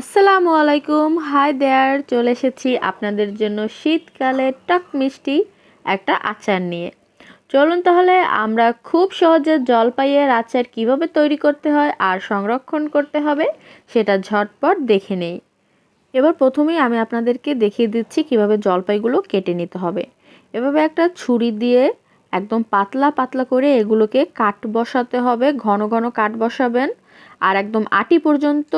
আসসালামুয়ালাইকুম, hi there. চলে এসেছি আপনাদের জন্য শীতকালে টক মিষ্টি একটা আচার নিয়ে। চলুন তাহলে আমরা খুব সহজে জলপাইয়ের আচার কিভাবে তৈরি করতে হয় আর সংরক্ষণ করতে হবে সেটা ঝটপট দেখে নেই। এবার প্রথমেই আমি আপনাদেরকে দেখিয়ে দিচ্ছি কিভাবে জলপাইগুলো কেটে নিতে হবে। এভাবে একটা ছুরি দিয়ে একদম পাতলা পাতলা করে এগুলোকে কাট বসাতে হবে, ঘন ঘন কাট বসাবেন আর একদম আটি পর্যন্ত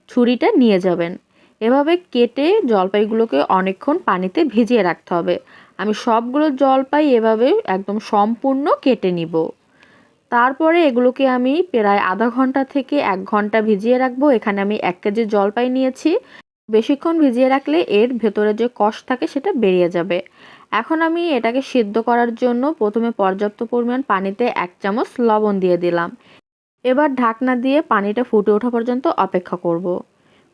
ছুরিটা নিয়ে যাবেন। এভাবে কেটে জলপাইগুলোকে অনেকক্ষণ পানিতে ভিজিয়ে রাখতে হবে। আমি সবগুলো জলপাই এভাবে একদম সম্পূর্ণ কেটে নিব। তারপরে এগুলোকে আমি প্রায় আধা ঘন্টা থেকে 1 ঘন্টা ভিজিয়ে রাখবো। এখানে আমি 1 কেজি জলপাই নিয়েছি। বেশিক্ষণ ভিজিয়ে রাখলে এর ভেতরে যে কষ থাকে সেটা বেরিয়ে যাবে। এখন আমি এটাকে সিদ্ধ করার জন্য প্রথমে পর্যাপ্ত পরিমাণ পানিতে 1 চামচ লবণ দিয়ে দিলাম। এবার ঢাকনা দিয়ে পানিটা ফুটে ওঠা পর্যন্ত অপেক্ষা করব।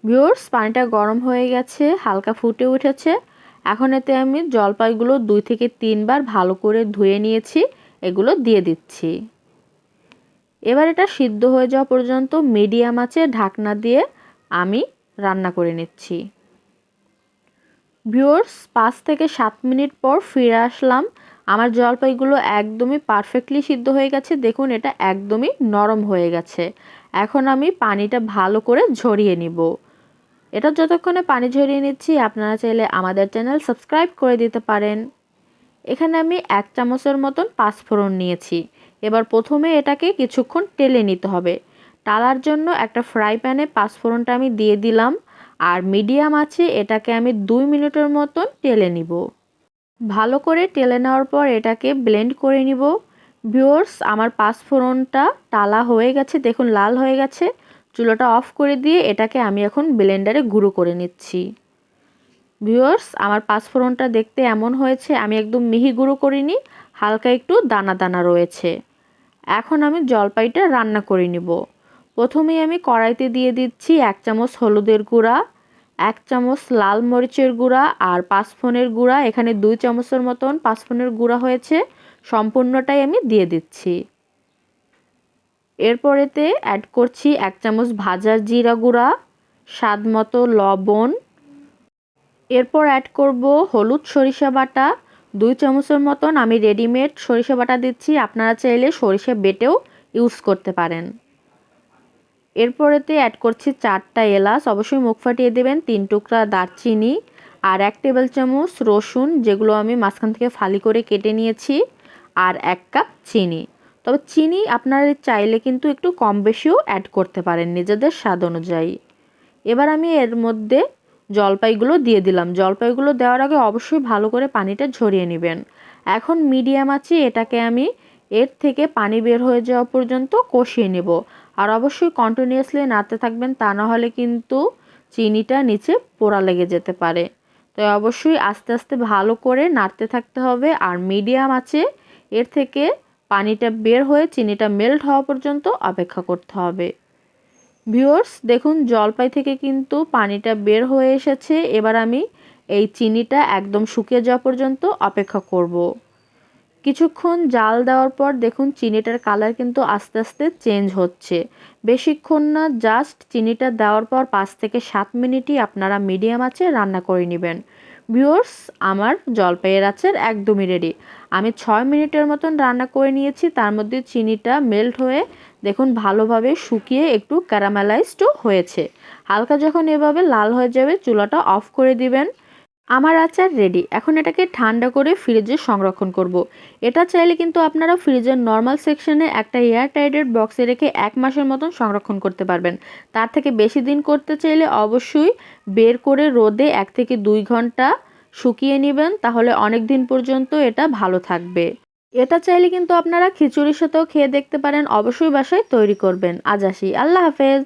ভিউয়ার্স, পানিটা গরম হয়ে গেছে, হালকা ফুটে উঠেছে। এখন এতে আমি জলপাইগুলো 2 থেকে 3 বার ভালো করে ধুয়ে নিয়েছি, এগুলো দিয়ে দিচ্ছি। এবার এটা সিদ্ধ হয়ে যাওয়া পর্যন্ত মিডিয়াম আঁচে ঢাকনা দিয়ে আমি রান্না করে নিচ্ছি। ভিউয়ার্স, 5 থেকে 7 মিনিট পর ফিরে আসলাম। আমার জলপাইগুলো একদমই পারফেক্টলি সিদ্ধ হয়ে গেছে। দেখুন, এটা একদমই নরম হয়ে গেছে। এখন আমি পানিটা ভালো করে ঝরিয়ে নিব। এটা যতক্ষণে পানি ঝরিয়ে নিচ্ছি, আপনারা চাইলে আমাদের চ্যানেল সাবস্ক্রাইব করে দিতে পারেন। এখানে আমি 1 চামচের মতন পাঁচফোড়ন নিয়েছি। এবার প্রথমে এটাকে কিছুক্ষণ টেলে নিতে হবে। টালার জন্য একটা ফ্রাই প্যানে পাঁচফোড়নটা আমি দিয়ে দিলাম আর মিডিয়াম আছে এটাকে আমি 2 মিনিটের মতন টেলে নিব। ভালো করে টেলে নেওয়ার পর এটাকে ব্লেন্ড করে নিব। ভিউয়ার্স, আমার পাঁচফোড়নটা টালা হয়ে গেছে, দেখুন লাল হয়ে গেছে। চুলাটা অফ করে দিয়ে এটাকে আমি এখন ব্লেন্ডারে গুঁড়ো করে নিচ্ছি। ভিউয়ার্স, আমার পাঁচফোড়নটা দেখতে এমন হয়েছে, আমি একদম মিহি গুঁড়ো করিনি, হালকা একটু দানা দানা রয়েছে। এখন আমি জলপাইটা রান্না করে নিব। প্রথমেই আমি কড়াইতে দিয়ে দিচ্ছি 1 চামচ হলুদের গুঁড়া, 1 চামচ লাল মরিচের গুঁড়া আর পাঁচফোড়নের গুঁড়া। এখানে 2 চামচের মতন পাঁচফোড়নের গুঁড়া হয়েছে, সম্পূর্ণটাই আমি দিয়ে দিচ্ছি। এরপরেতে অ্যাড করছি 1 চামচ ভাজা জিরা গুঁড়া, স্বাদ মতো লবণ। এরপর অ্যাড করব হলুদ সরিষা বাটা 2 চামচের মতন। আমি রেডিমেড সরিষা বাটা দিচ্ছি, আপনারা চাইলে সরিষা বেটেও ইউজ করতে পারেন। এরপরেতে অ্যাড করছি 4টা এলাচ, অবশ্যই মুখ ফাটিয়ে দেবেন, 3 টুকরা দারচিনি আর 1 টেবিল চামচ রসুন, যেগুলো আমি মাঝখান থেকে ফালি করে কেটে নিয়েছি, আর 1 কাপ চিনি। তবে চিনি আপনারা চাইলে কিন্তু একটু কম বেশিও অ্যাড করতে পারেন নিজেদের স্বাদ অনুযায়ী। এবার আমি এর মধ্যে জলপাইগুলো দিয়ে দিলাম। জলপাইগুলো দেওয়ার আগে অবশ্যই ভালো করে পানিটা ঝরিয়ে নেবেন। এখন মিডিয়াম আঁচে এটাকে আমি এর থেকে পানি বের হয়ে যাওয়া পর্যন্ত কষিয়ে নেব। আর অবশ্যই কন্টিনিউয়াসলি নাড়তে থাকবেন, তা না হলে কিন্তু চিনিটা নিচে পোড়া লেগে যেতে পারে। তো অবশ্যই আস্তে আস্তে ভালো করে নাড়তে থাকতে হবে আর মিডিয়াম আঁচে এর থেকে পানিটা বের হয়ে চিনিটা মেল্ট হওয়া পর্যন্ত অপেক্ষা করতে হবে। ভিউয়ার্স, দেখুন জলপাই থেকে কিন্তু পানিটা বের হয়ে এসেছে। এবার আমি এই চিনিটা একদম শুকিয়ে যাওয়া পর্যন্ত অপেক্ষা করব। কিছুক্ষণ জাল দেওয়ার পর দেখুন চিনিটার কালার কিন্তু আস্তে আস্তে চেঞ্জ হচ্ছে। বেশিক্ষণ না, জাস্ট চিনিটা দেওয়ার পর 5 থেকে 7 মিনিটই আপনারা মিডিয়াম আঁচে রান্না করে নেবেন। ভিউয়ার্স, আমার জলপাইয়ের আচার একদমই রেডি। আমি 6 মিনিটের মতন রান্না করে নিয়েছি। তার মধ্যে চিনিটা মেল্ট হয়ে দেখুন ভালোভাবে শুকিয়ে একটু ক্যারামেলাইজডও হয়েছে। হালকা যখন এভাবে লাল হয়ে যাবে চুলাটা অফ করে দিবেন। আমার আচার রেডি। এখন এটাকে ঠান্ডা করে ফ্রিজে সংরক্ষণ করব। এটা চাইলে কিন্তু আপনারা ফ্রিজের নর্মাল সেকশনে একটা এয়ার টাইটেড বক্সে রেখে 1 মাসের মতন সংরক্ষণ করতে পারবেন। তার থেকে বেশি দিন করতে চাইলে অবশ্যই বের করে রোদে 1 থেকে 2 ঘন্টা শুকিয়ে নেবেন, তাহলে অনেক দিন পর্যন্ত এটা ভালো থাকবে। এটা চাইলে কিন্তু আপনারা খিচুড়ির সাথেও খেয়ে দেখতে পারেন। অবশ্যই বাসায় তৈরি করবেন। আজ আসি, আল্লাহ হাফেজ।